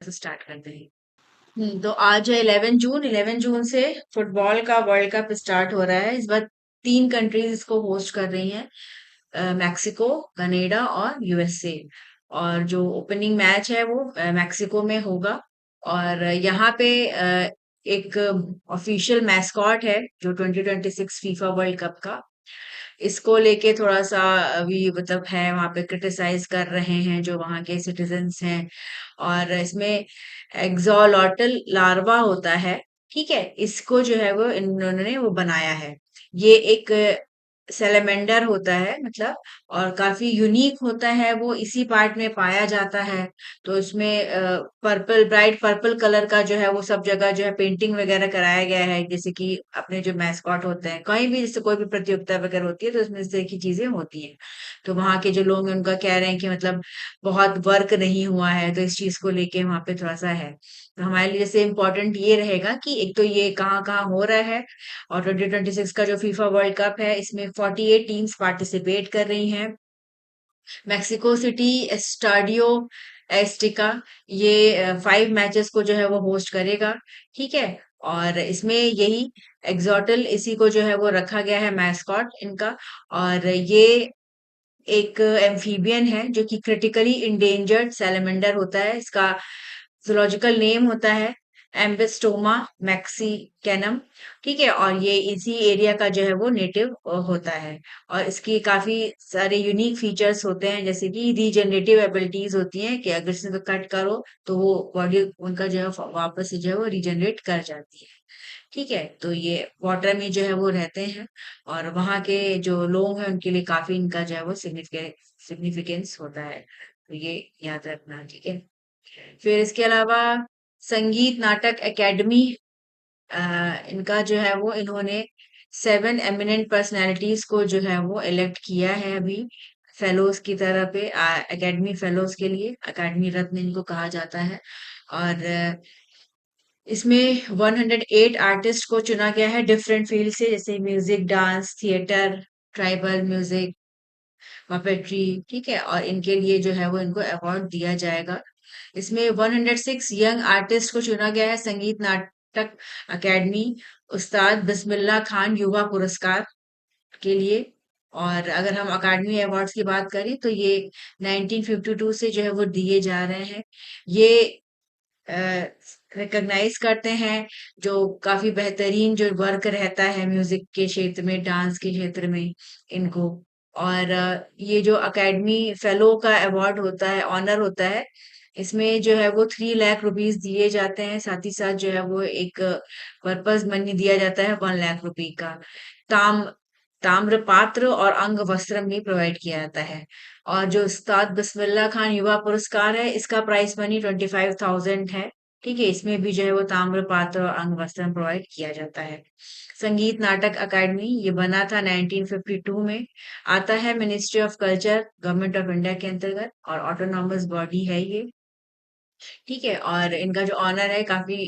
Start करते हैं। तो आज है 11 जून। 11 जून से फुटबॉल का वर्ल्ड कप स्टार्ट हो रहा है। इस बार 3 कंट्रीज इसको होस्ट कर रही हैं, मैक्सिको, कनाडा और यूएसए। और जो ओपनिंग मैच है वो मैक्सिको में होगा। और यहाँ पे एक ऑफिशियल मैस्कॉट है जो 2026 फीफा वर्ल्ड कप का। इसको लेके थोड़ा-सा अभी मतलब है, वहाँ पे क्रिटिसाइज़ कर रहे हैं जो वहाँ के सिटीज़न्स हैं। और इसमें एक्सोलॉटल लार्वा होता है, ठीक है? इसको जो है वो इन्होंने वो बनाया है। ये एक सैलेमेंडर होता है मतलब, और काफ़ी यूनिक होता है वो, इसी पार्ट में पाया जाता है। तो इसमें पर्पल, ब्राइट पर्पल कलर का जो है वो सब जगह जो है पेंटिंग वगैरह कराया गया है, जैसे कि अपने जो मैस्कॉट होते हैं कहीं भी, जैसे कोई भी प्रतियोगिता वगैरह होती है तो इसमें इस तरह की चीजें होती हैं। तो वहाँ के जो लोग हैं उनका कह रहे हैं कि मतलब बहुत वर्क नहीं हुआ है, तो इस चीज को लेके वहाँ पे थोड़ा सा है। तो हमारे लिए जैसे इम्पोर्टेंट ये रहेगा कि एक तो ये कहाँ कहाँ हो रहा है, और 2026 का जो फीफा वर्ल्ड कप है इसमें 48 टीम्स पार्टिसिपेट कर रही हैं। मेक्सिको सिटी स्टाडियो एस्टिका, ये 5 मैचेस को जो है वो होस्ट करेगा, ठीक है। और इसमें यही एक्सोटल, इसी को जो है वो रखा गया है मैस्कॉट इनका। और ये एक एम्फीबियन है जो कि क्रिटिकली इंडेंजर्ड सैलमेंडर होता है। इसका जूलॉजिकल नेम होता है एम्बिस्टोमा मैक्सिकैनम, ठीक है। और ये इसी एरिया का जो है वो नेटिव होता है। और इसकी काफी सारे यूनिक फीचर्स होते हैं, जैसे कि रीजनरेटिव एबिलिटीज होती हैं कि अगर इसको कट करो तो वो बॉडी उनका जो है वापस से जो है वो रीजनरेट कर जाती है, ठीक है। तो ये वाटर में जो है वो रहते हैं, और वहाँ के जो लोग हैं उनके लिए काफी इनका जो है वो सिग्निफिकेंस होता है। तो ये याद रखना, ठीक है। फिर इसके अलावा संगीत नाटक एकेडमी, इनका जो है वो इन्होंने 7 एमिनेंट पर्सनालिटीज को जो है वो इलेक्ट किया है अभी फेलोज की तरह पे, एकेडमी फेलोज के लिए। एकेडमी रत्न इनको कहा जाता है। और इसमें 108 आर्टिस्ट को चुना गया है डिफरेंट फील्ड से, जैसे music, dance, theatre, tribal music, puppetry, ठीक है। और इनके लिए जो है वो इनको अवार्ड दिया जाएगा। इसमें 106 यंग आर्टिस्ट को चुना गया है संगीत नाटक अकेडमी उस्ताद बिस्मिल्लाह खान युवा पुरस्कार के लिए। और अगर हम अकादमी अवार्ड्स की बात करें तो ये 1952 से जो है वो दिए जा रहे हैं। ये रिकॉग्नाइज करते हैं जो काफी बेहतरीन जो वर्क रहता है म्यूजिक के क्षेत्र में, डांस के क्षेत्र में, इनको। और ये जो एकेडमी फेलो का अवार्ड होता है, ऑनर होता है, इसमें जो है वो 3 लाख रुपीस दिए जाते हैं। साथ ही साथ जो है वो एक पर्पस मनी दिया जाता है 1 लाख रुपए का। ताम ताम्र पात्र और अंग वस्त्र भी प्रोवाइड किया जाता है। और जो उस्ताद बिस्मिल्लाह खान युवा पुरस्कार है, इसका प्राइस मनी 25,000 है, ठीक है। इसमें भी जो है वो ताम्र पात्र और अंग वस्त्र प्रोवाइड किया जाता है। संगीत नाटक अकादमी ये बना था 1952 में, आता है ministry of culture government of India के अंतर्गत, और ऑटोनॉमस बॉडी है ये, ठीक है। और इनका जो ऑनर है काफी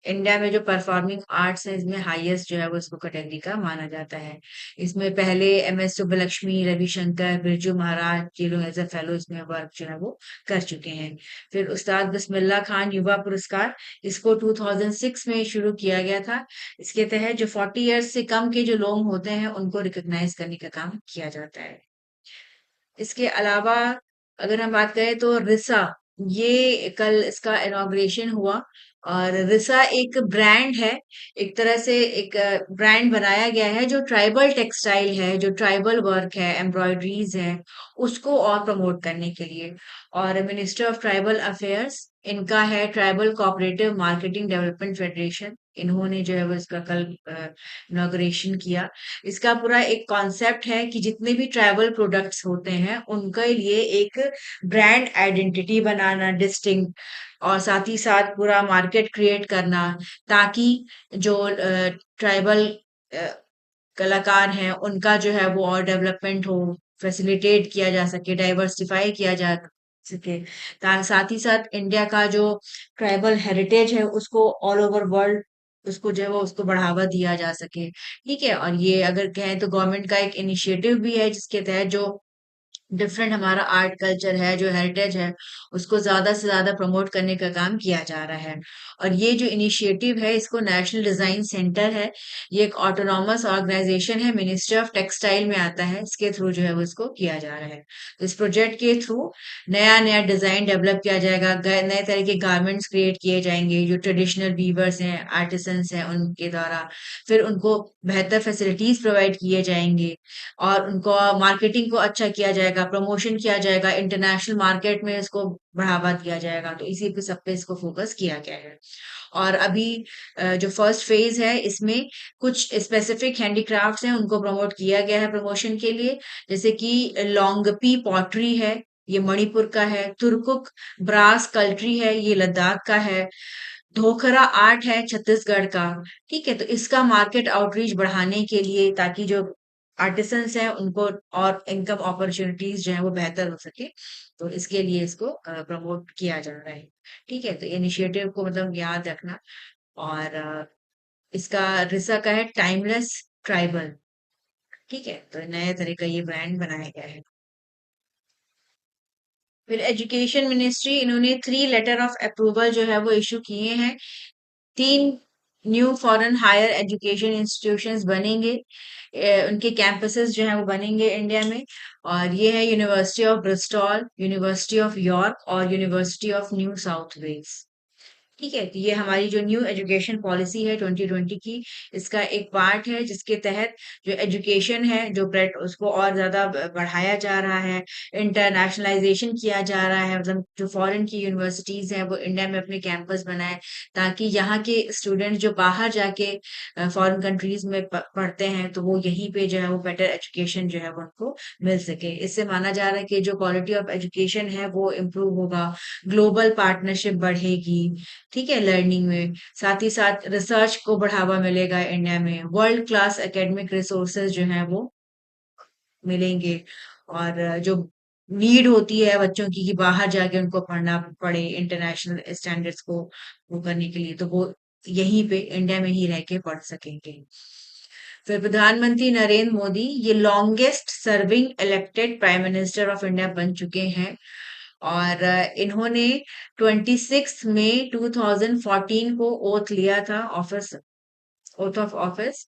इंडिया में जो परफॉर्मिंग आर्ट्स है इसमें हाईएस्ट जो है वो इसको कैटेगरी का माना जाता है। इसमें पहले एमएस सुब्बलक्ष्मी, रविशंकर, बिरजू महाराज, ये लोग एज अ फेलो इसमें वर्क जो है वो कर चुके हैं। फिर उस्ताद बिस्मिल्लाह खान युवा पुरस्कार, इसको 2006 में शुरू किया गया था। इसके तहत जो 40 ईयर्स से कम के जो लोग होते हैं उनको रिकॉग्नाइज करने का काम किया जाता है। इसके अलावा अगर हम बात करें तो रिसा, ये कल इसका इनॉग्रेशन हुआ। और रिसा एक ब्रांड है, एक तरह से एक ब्रांड बनाया गया है जो ट्राइबल टेक्सटाइल है, जो ट्राइबल वर्क है, एम्ब्रॉयडरीज है, उसको और प्रमोट करने के लिए। और मिनिस्टर ऑफ ट्राइबल अफेयर्स इनका है tribal cooperative marketing development federation, इन्होंने जो है वो इसका कल इनॉग्रेशन किया। इसका पूरा एक कॉन्सेप्ट है कि जितने भी ट्रैवल प्रोडक्ट्स होते हैं उनके लिए एक ब्रांड आइडेंटिटी बनाना डिस्टिंक्ट, और साथ ही साथ पूरा मार्केट क्रिएट करना, ताकि जो ट्राइबल कलाकार हैं उनका जो है वो और डेवलपमेंट हो, फैसिलिटेट किया जा सके, डाइवर्सिफाई किया जा सके। साथ ही साथ इंडिया का जो ट्राइबल हेरिटेज है उसको ऑल ओवर वर्ल्ड उसको जो है वो उसको बढ़ावा दिया जा सके, ठीक है। और ये अगर कहें तो गवर्नमेंट का एक इनिशिएटिव भी है जिसके तहत जो डिफरेंट हमारा आर्ट कल्चर है, जो हेरिटेज है, उसको ज़्यादा से ज़्यादा प्रमोट करने का काम किया जा रहा है। और ये जो इनिशिएटिव है, इसको नेशनल डिज़ाइन सेंटर है, ये एक ऑटोनॉमस ऑर्गेनाइजेशन है, मिनिस्ट्री ऑफ टेक्सटाइल में आता है, इसके थ्रू जो है वो इसको किया जा रहा है। तो इस प्रोजेक्ट के थ्रू नया-नया डिज़ाइन डेवलप किया जाएगा, नए तरह के गारमेंट्स क्रिएट किए जाएंगे, जो ट्रेडिशनल वीवर्स हैं, आर्टिसंस हैं, उनके द्वारा। फिर उनको बेहतर फैसिलिटीज प्रोवाइड किए जाएंगे और उनको मार्केटिंग को अच्छा किया जाएगा, प्रमोशन किया जाएगा, इंटरनेशनल मार्केट में इसको बढ़ावा दिया जाएगा। तो इसी पे सब पे इसको फोकस किया गया है। और अभी जो फर्स्ट फेज है, इसमें कुछ स्पेसिफिक हैंडीक्राफ्ट्स हैं, उनको प्रमोट किया गया है प्रमोशन के लिए। जैसे कि लोंगपी पॉटरी है, ये मणिपुर का है। तुर्कुक ब्रास कल्ट्री है, ये लद्दाख का है। धोखरा आर्ट है छत्तीसगढ़ का। ठीक है, तो इसका मार्केट आउटरीच बढ़ाने के लिए, ताकि जो आर्टिसंस हैं उनको और इनकम अपॉर्चुनिटीज जो है वो बेहतर हो सके, तो इसके लिए इसको प्रमोट किया जा रहा है। ठीक है, तो इनिशिएटिव को मतलब याद रखना। और इसका रिसा का है टाइमलेस ट्राइबल। ठीक है, तो नए तरह का ये ब्रांड बनाया गया है। फिर एजुकेशन मिनिस्ट्री, इन्होंने 3 लेटर ऑफ अप्रूवल जो है वो इशू किए हैं। 3 new foreign higher education institutions बनेंगे। उनके कैंपसेस जो हैं वो बनेंगे इंडिया में। और ये है university of Bristol, university of York और university of New South Wales. ठीक है, तो ये हमारी जो न्यू एजुकेशन पॉलिसी है 2020 की, इसका एक पार्ट है, जिसके तहत जो एजुकेशन है, जो ब्रेड उसको और ज्यादा बढ़ाया जा रहा है, इंटरनेशनलाइजेशन किया जा रहा है। मतलब जो फॉरेन की यूनिवर्सिटीज हैं वो इंडिया में अपने कैंपस बनाए, ताकि यहाँ के स्टूडेंट जो बाहर जाके फॉरेन कंट्रीज में पढ़ते हैं, तो वो यहीं पे जो है वो बेटर एजुकेशन जो है वो उनको मिल सके। इससे माना जा रहा है कि जो क्वालिटी ऑफ एजुकेशन है वो इम्प्रूव होगा, ग्लोबल पार्टनरशिप बढ़ेगी। ठीक है, लर्निंग में साथ ही साथ रिसर्च को बढ़ावा मिलेगा, इंडिया में वर्ल्ड क्लास एकेडमिक रिसोर्सेज जो हैं वो मिलेंगे। और जो नीड होती है बच्चों की कि बाहर जाके उनको पढ़ना पड़े इंटरनेशनल स्टैंडर्ड्स को वो करने के लिए, तो वो यहीं पे इंडिया में ही रह के पढ़ सकेंगे। फिर प्रधानमंत्री नरेंद्र मोदी ये longest serving elected prime minister of India बन चुके हैं। और इन्होंने 26 मई 2014 को ओथ लिया था, ऑफिस, ओथ ऑफ ऑफिस।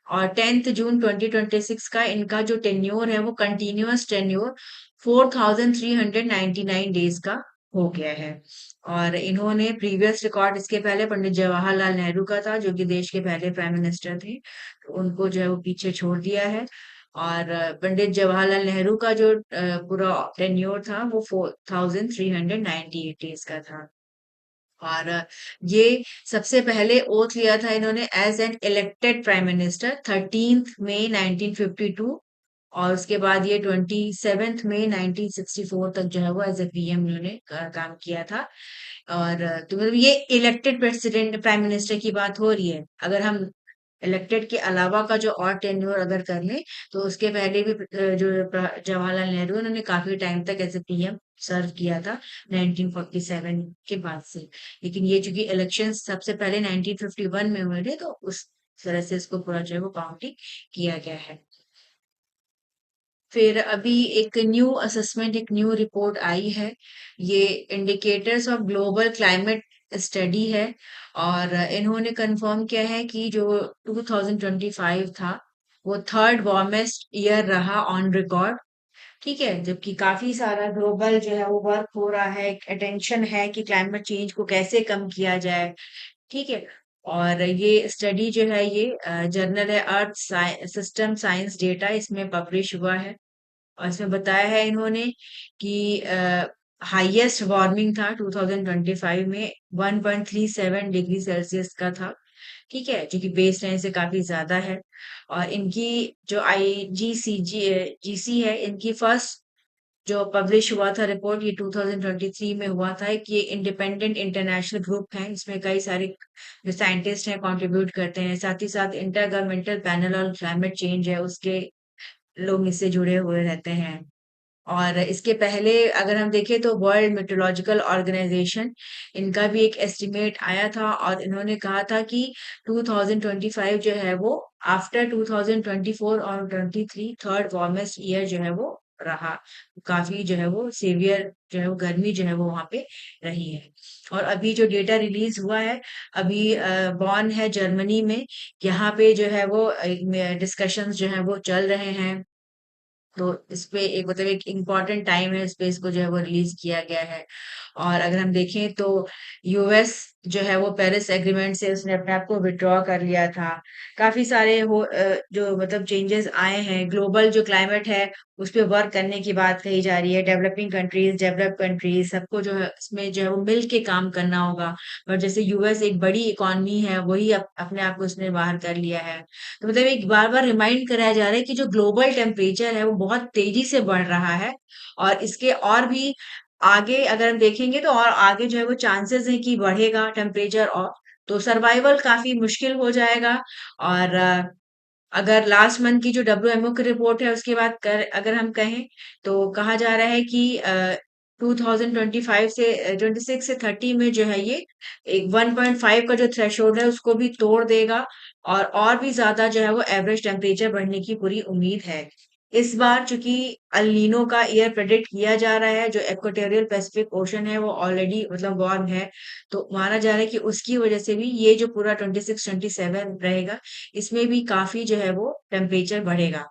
और 10 जून 2026 का इनका जो टेन्योर है वो कंटिन्यूअस टेन्योर 4399 डेज का हो गया है। और इन्होंने प्रीवियस रिकॉर्ड, इसके पहले पंडित जवाहरलाल नेहरू का था, जो कि देश के पहले प्राइम मिनिस्टर थे, तो उनको जो है वो पीछे छोड़ दिया है। और पंडित जवाहरलाल नेहरू का जो पूरा टेन्योर था वो 4398 डेज का था। और ये सबसे पहले ओथ लिया था इन्होंने as an elected prime minister 13 May 1952। और उसके बाद ये 27 मई 1964 तक जो है वो एज ए पीएम इन्होंने काम किया था। और तो मतलब ये इलेक्टेड प्रेसिडेंट प्राइम मिनिस्टर की बात हो रही है। अगर हम इलेक्टेड के अलावा का जो और टेन्योर अगर कर लें, तो उसके पहले भी जवाहरलाल नेहरू उन्होंने काफी टाइम तक एज ए पीएम सर्व किया था, 1947 के बाद से। लेकिन ये चूंकि इलेक्शन सबसे पहले 1951 में हुए थे, तो उस तरह से इसको पूरा जो है वो काउंटिंग किया गया है। फिर अभी एक न्यू असेसमेंट, एक न्यू रिपोर्ट आई है। ये indicators of global climate study है। और इन्होंने कंफर्म किया है कि जो 2025 था वो थर्ड वार्मेस्ट ईयर रहा ऑन रिकॉर्ड। ठीक है, जबकि काफी सारा ग्लोबल जो है वो वर्क हो रहा है, अटेंशन है कि क्लाइमेट चेंज को कैसे कम किया जाए। ठीक है, और ये स्टडी जो है ये जर्नल है अर्थ सिस्टम साइंस डेटा, इसमें पब्लिश हुआ है। और इसमें बताया है इन्होंने कि हाईएस्ट वार्मिंग था 2025 में 1.37 डिग्री सेल्सियस का था। ठीक है, जो कि बेस लाइन से काफी ज्यादा है। और इनकी जो IGCG जीसी है, इनकी फर्स्ट जो पब्लिश हुआ था रिपोर्ट, ये 2023 में हुआ था। कि ये इंडिपेंडेंट इंटरनेशनल ग्रुप है, इसमें कई सारे जो साइंटिस्ट हैं कंट्रीब्यूट करते हैं। साथ ही साथ inter governmental panel on climate change है, उसके लोग इससे जुड़े हुए रहते हैं। और इसके पहले अगर हम देखें तो वर्ल्ड मेट्रोलॉजिकल ऑर्गेनाइजेशन, इनका भी एक एस्टिमेट आया था, और इन्होंने कहा था कि 2025 जो है वो आफ्टर 2024 और 23 थर्ड वार्मेस्ट ईयर जो है वो रहा। काफ़ी जो है वो सीवियर जो है वो गर्मी जो है वो वहाँ पे रही है। और अभी जो डेटा रिलीज़ हुआ है, अभी बॉन है जर्मनी में, यहाँ पे जो है वो डिस्कशंस जो हैं वो चल रहे हैं। तो इसपे एक मतलब एक इम्पोर्टेंट टाइम है, इस पे इसको जो है वो रिलीज़ किया गया है। और अगर हम देखें तो यूएस जो है वो पेरिस एग्रीमेंट से उसने अपने आप को विथड्रॉ कर लिया था। काफ़ी सारे जो मतलब चेंजेस आए हैं, ग्लोबल जो क्लाइमेट है, उस पे वर्क करने की बात कही जा रही है। डेवलपिंग कंट्रीज़, डेवलप्ड कंट्रीज़ सबको जो है इसमें जो है वो मिल के काम करना होगा। और जैसे यूएस एक बड़ी इकॉनमी है, वही अपने आप को उसने बाहर कर लिया है। तो मतलब एक बार-बार रिमाइंड कराया जा रहा है कि जो ग्लोबल टेम्परेचर है वो बहुत तेज़ी से बढ़ रहा है और इसके और भी आगे अगर हम देखेंगे तो और आगे जो है वो चांसेस हैं कि बढ़ेगा टेम्परेचर और तो सर्वाइवल काफ़ी मुश्किल हो जाएगा और अगर लास्ट मंथ की जो डब्ल्यूएमओ की रिपोर्ट है उसकी बात कर अगर हम कहें तो कहा जा रहा है कि 2025 से 26 से 30 में जो है ये एक 1.5 का जो थ्रेशोल्ड है उसको भी तोड़ देगा और भी ज्यादा जो है वो एवरेज टेम्परेचर बढ़ने की पूरी उम्मीद है। इस बार चूंकि अल नीनो का ईयर प्रेडिक्ट किया जा रहा है, जो इक्वेटोरियल पैसिफिक ओशन है वो ऑलरेडी मतलब वार्म है, तो माना जा रहा है कि उसकी वजह से भी ये जो पूरा 26-27 रहेगा, इसमें भी काफ़ी जो है वो टेम्परेचर बढ़ेगा।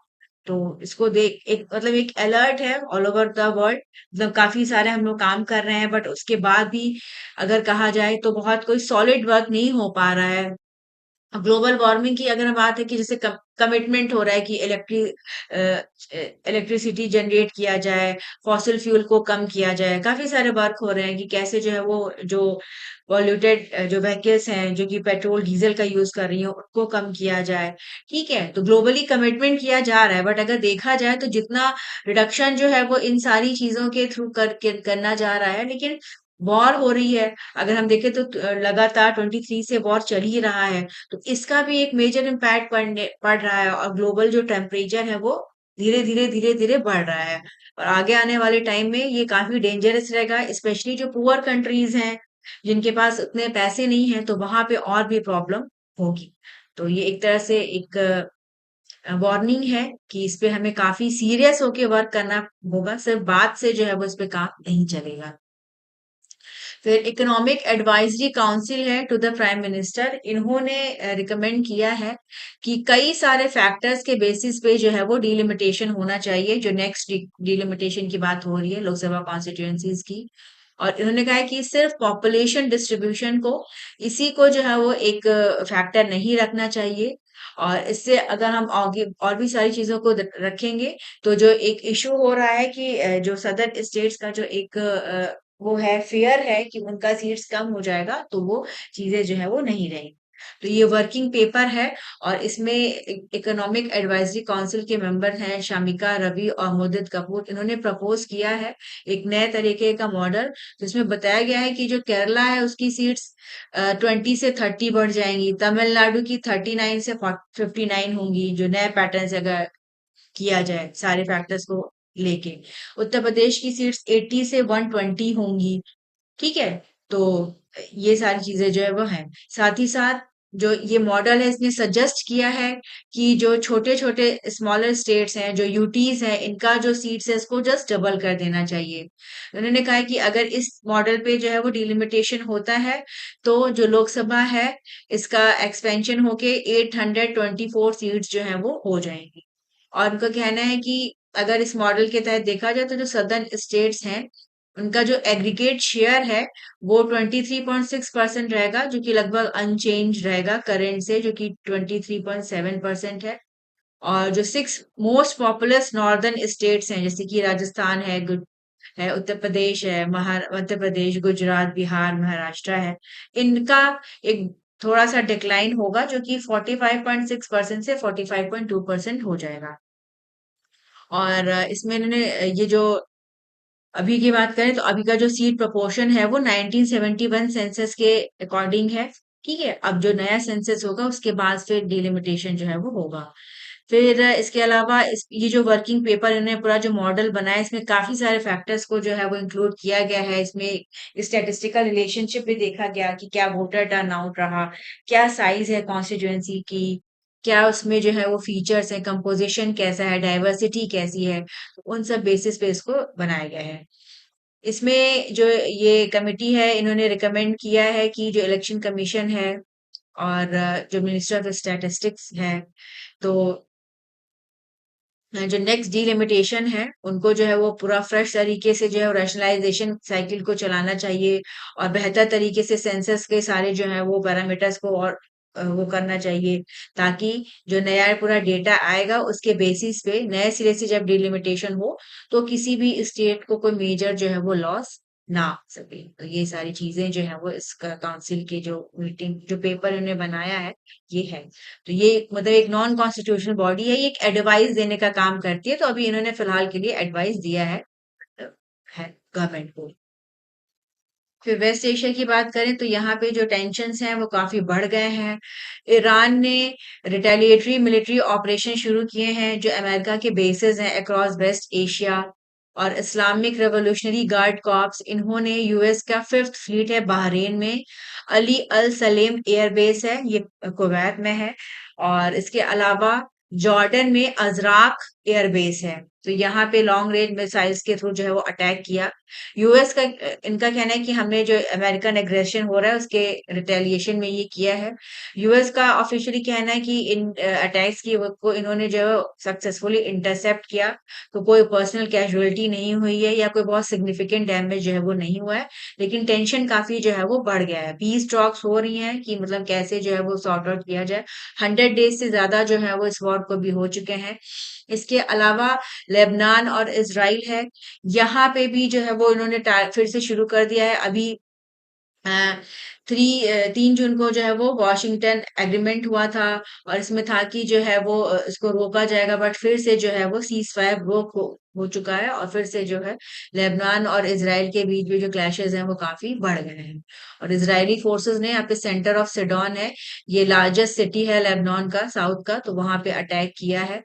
तो इसको देख एक मतलब एक अलर्ट है ऑल ओवर द वर्ल्ड, मतलब काफ़ी सारे हम लोग काम कर रहे हैं बट उसके बाद भी अगर कहा जाए तो बहुत कोई सॉलिड वर्क नहीं हो पा रहा है। ग्लोबल वार्मिंग की अगर बात है कि जैसे कमिटमेंट हो रहा है कि इलेक्ट्रिसिटी जनरेट किया जाए, फॉसिल फ्यूल को कम किया जाए, काफी सारे वर्क हो रहे हैं कि कैसे जो है वो जो पॉल्यूटेड जो व्हीकल्स हैं जो कि पेट्रोल डीजल का यूज कर रही हैं उनको कम किया जाए। ठीक है, तो ग्लोबली कमिटमेंट किया जा रहा है बट अगर देखा जाए तो जितना रिडक्शन जो है वो इन सारी चीजों के थ्रू करना जा रहा है, लेकिन वॉर हो रही है। अगर हम देखें तो लगातार 23 से वॉर चल ही रहा है, तो इसका भी एक मेजर इम्पैक्ट पड़ रहा है और ग्लोबल जो टेम्परेचर है वो धीरे धीरे बढ़ रहा है और आगे आने वाले टाइम में ये काफी डेंजरस रहेगा, स्पेशली जो पुअर कंट्रीज हैं जिनके पास उतने पैसे नहीं है तो वहां पे और भी प्रॉब्लम होगी। तो ये एक तरह से एक वार्निंग है कि इस पे हमें काफी सीरियस होके वर्क करना होगा, सिर्फ बात से जो है वो इस पे काम नहीं चलेगा। फिर इकोनॉमिक एडवाइजरी काउंसिल है टू द प्राइम मिनिस्टर, इन्होंने रिकमेंड किया है कि कई सारे फैक्टर्स के बेसिस पे जो है वो डिलिमिटेशन होना चाहिए, जो नेक्स्ट डिलिमिटेशन की बात हो रही है लोकसभा कॉन्स्टिट्यूएंसीज की। और इन्होंने कहा है कि सिर्फ पॉपुलेशन डिस्ट्रीब्यूशन को इसी को जो है वो एक फैक्टर नहीं रखना चाहिए और इससे अगर हम आगे और भी सारी चीजों को रखेंगे तो जो एक इशू हो रहा है कि जो सदर्न स्टेट्स का जो एक वो है फियर है कि उनका सीट्स कम हो जाएगा तो वो चीजें जो है वो नहीं रहेंगी। तो ये वर्किंग पेपर है और इसमें इकोनॉमिक एडवाइजरी काउंसिल के मेंबर हैं शामिका रवि और मुदित कपूर, इन्होंने प्रपोज किया है एक नए तरीके का मॉडल जिसमें बताया गया है कि जो केरला है उसकी सीट्स 20 से 30 बढ़ जाएंगी, तमिलनाडु की 39 से 59 होंगी जो नए पैटर्न से अगर किया जाए सारे फैक्टर्स को लेके। उत्तर प्रदेश की सीट्स 80 से 120 होंगी। ठीक है, तो ये सारी चीजें जो है वो हैं। साथ ही साथ जो ये मॉडल है इसने सजेस्ट किया है कि जो छोटे छोटे स्मॉलर स्टेट्स हैं जो यूटीज हैं इनका जो सीट्स है इसको जस्ट डबल कर देना चाहिए। उन्होंने कहा है कि अगर इस मॉडल पे जो है वो डिलिमिटेशन होता है तो जो लोकसभा है इसका एक्सपेंशन होके 824 सीट्स जो है वो हो जाएंगी। और उनका कहना है कि अगर इस मॉडल के तहत देखा जाए तो जो सदर्न स्टेट्स हैं उनका जो एग्रीगेट शेयर है वो 23.6% रहेगा जो कि लगभग अनचेंज रहेगा करेंट से, जो कि 23.7% है। और जो 6 मोस्ट पॉपुलस नॉर्दर्न स्टेट्स हैं जैसे कि राजस्थान है, उत्तर प्रदेश है, मध्य प्रदेश, गुजरात, बिहार, महाराष्ट्र है, इनका एक थोड़ा सा डिक्लाइन होगा जो कि 45.6% से 45.2% हो जाएगा। और इसमें इन्होंने ये जो अभी की बात करें तो अभी का जो सीट प्रोपोर्शन है वो 1971 सेंसस के अकॉर्डिंग है। ठीक है, अब जो नया सेंसस होगा उसके बाद फिर डिलिमिटेशन जो है वो होगा। फिर इसके अलावा ये जो वर्किंग पेपर इन्होंने पूरा जो मॉडल बनाया इसमें काफी सारे फैक्टर्स को जो है वो इंक्लूड किया गया है। इसमें स्टैटिस्टिकल रिलेशनशिप भी देखा गया कि क्या वोटर टर्न आउट रहा, क्या साइज है कॉन्स्टिट्यूएंसी की, क्या उसमें जो है वो फीचर्स है, कंपोजिशन कैसा है, डाइवर्सिटी कैसी है, तो उन सब बेसिस पे इसको बनाया गया है। इसमें जो ये कमिटी है, इन्होंने रिकमेंड किया है कि जो इलेक्शन कमीशन है और जो मिनिस्टर ऑफ स्टैटिस्टिक्स है, तो जो नेक्स्ट डिलिमिटेशन है, उनको जो है वो पूरा फ्रेश तरीके से जो है रैशनलाइजेशन साइकिल को चलाना चाहिए और बेहतर तरीके से सेंसस के सारे जो है वो पैरामीटर्स को और वो करना चाहिए, ताकि जो नया पूरा डेटा आएगा उसके बेसिस पे नए सिरे से जब डिलिमिटेशन हो तो किसी भी स्टेट को कोई मेजर जो है वो लॉस ना हो सके। तो ये सारी चीजें जो है वो इसका काउंसिल के जो मीटिंग जो पेपर इन्होंने बनाया है ये है। तो ये मतलब एक नॉन कॉन्स्टिट्यूशनल बॉडी है, ये एक एडवाइस देने का काम करती है, तो अभी इन्होंने फिलहाल के लिए एडवाइस दिया अ, है गवर्नमेंट को। फिर वेस्ट एशिया की बात करें तो यहाँ पे जो टेंशन्स हैं वो काफी बढ़ गए हैं। ईरान ने रिटेलिएटरी मिलिट्री ऑपरेशन शुरू किए हैं जो अमेरिका के बेसेस हैं अक्रॉस वेस्ट एशिया। और इस्लामिक रेवोल्यूशनरी गार्ड कॉर्प्स इन्होंने यूएस का फिफ्थ फ्लीट है बहरीन में, अली अल सलेम एयरबेस है ये कुवैत में है, और इसके अलावा जॉर्डन में अजराक एयरबेस है। तो यहाँ पे लॉन्ग रेंज मिसाइल्स के थ्रू जो है वो अटैक किया। यूएस का इनका कहना है कि हमने जो अमेरिकन एग्रेशन हो रहा है उसके रिटेलिएशन में ये किया है। यूएस का ऑफिशियली कहना है कि इन अटैक्स की को इन्होंने जो सक्सेसफुली इंटरसेप्ट किया, तो कोई पर्सनल कैजुअलिटी नहीं हुई है या कोई बहुत सिग्निफिकेंट डैमेज जो है वो नहीं हुआ है। लेकिन टेंशन काफी जो है वो बढ़ गया है, पीस टॉक्स हो रही हैं कि मतलब कैसे जो है वो सॉर्ट आउट किया जाए। 100 डेज से ज्यादा जो है वो इस वॉर को भी हो चुके हैं। इसके अलावा लेबनान और इसराइल है, यहाँ पे भी जो है वो इन्होंने फिर से शुरू कर दिया है। अभी अ, 3 जून को जो है वो वॉशिंगटन एग्रीमेंट हुआ था और इसमें था कि जो है वो इसको रोका जाएगा, बट फिर से जो है वो सीज फायर ब्रोक हो चुका है और फिर से जो है लेबनान और इसराइल के बीच में जो क्लैशेस हैं वो काफी बढ़ गए हैं। और इजरायली फोर्सेस ने यहाँ पे सेंटर ऑफ सिडोन है, ये लार्जेस्ट सिटी है लेबनान का साउथ का, तो वहां पे अटैक किया है।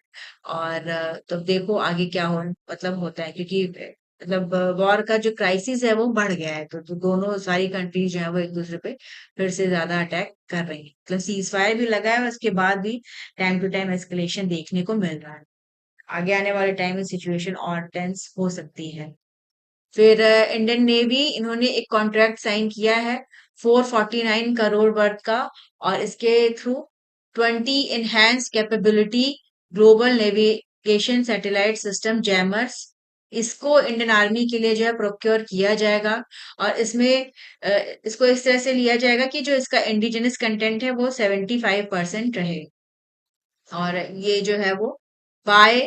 और तो देखो आगे क्या हो मतलब होता है, क्योंकि मतलब वॉर का जो क्राइसिस है वो बढ़ गया है, तो दोनों सारी कंट्रीज जो है वो एक दूसरे पे फिर से ज्यादा अटैक कर रही है। मतलब सीज फायर भी लगा है, उसके बाद भी टाइम टू टाइम एस्केलेशन देखने को मिल रहा है। आगे आने वाले टाइम में सिचुएशन और टेंस हो सकती है। फिर इंडियन नेवी इन्होंने एक कॉन्ट्रैक्ट साइन किया है 449 करोड़ वर्थ का, और इसके through 20 enhance capability global navigation satellite system jammers, इसको इंडियन आर्मी के लिए जो है प्रोक्योर किया जाएगा। और इसमें इसको इस तरह से लिया जाएगा कि जो इसका इंडिजिनस कंटेंट है वो 75% रहे। और ये जो है वो बाय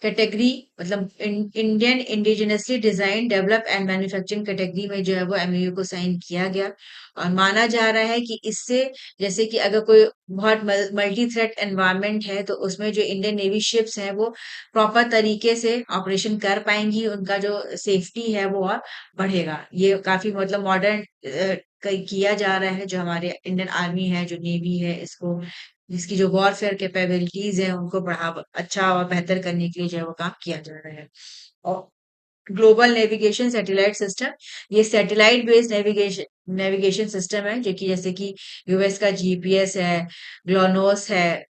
कैटेगरी मतलब Indian indigenously design develop and manufacturing category में जो है वो एमओयू को साइन किया गया। और माना जा रहा है कि इससे जैसे कि अगर कोई बहुत मल्टी थ्रेट एनवायरनमेंट है तो उसमें जो इंडियन नेवी शिप्स हैं वो प्रॉपर तरीके से ऑपरेशन कर पाएंगी, उनका जो सेफ्टी है वो और बढ़ेगा। ये काफी मतलब मॉडर्न किया जा रहा है, जो हमारे इंडियन आर्मी है जो नेवी है इसको, जिसकी जो वॉरफेयर कैपेबिलिटीज है उनको बढ़ावा अच्छा और बेहतर करने के लिए जो है वो काम किया जा रहा है। और ग्लोबल नेविगेशन सैटेलाइट सिस्टम, ये satellite based navigation navigation system है जो कि जैसे कि यूएस का जीपीएस है, ग्लोनोस है,